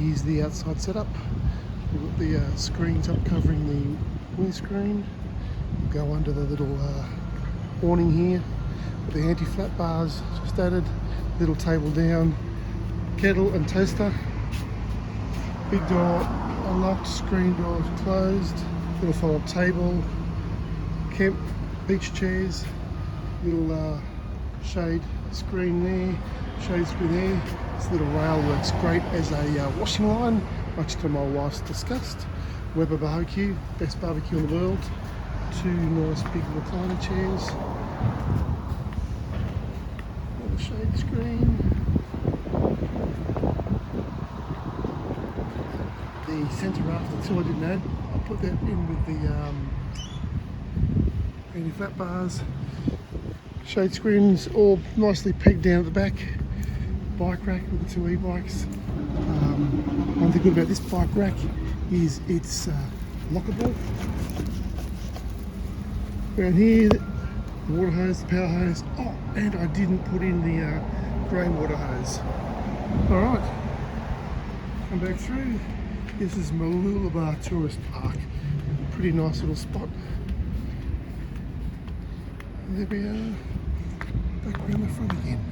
here's the outside setup. We've got the screens up covering the windscreen. Go under the little awning here. The anti-flap bars just added. Little table down. Kettle and toaster. Big door unlocked, screen door closed. Little fold-up table. Camp beach chairs. Little shade screen there. Shade screen there. This little rail works great as a washing line, much to my wife's disgust. Weber barbecue, best barbecue in the world. Two nice big recliner chairs. Another shade screen. The centre rafter too I didn't add. I'll put that in with the anti-flap bars. Shade screens all nicely pegged down at the back. Bike rack with the two e-bikes. One thing good about this bike rack is it's lockable. Around here, the water hose, the power hose. Oh, and I didn't put in the grey water hose. Alright, come back through. This is Mooloolaba Tourist Park. Pretty nice little spot. And there we are, back around the front again.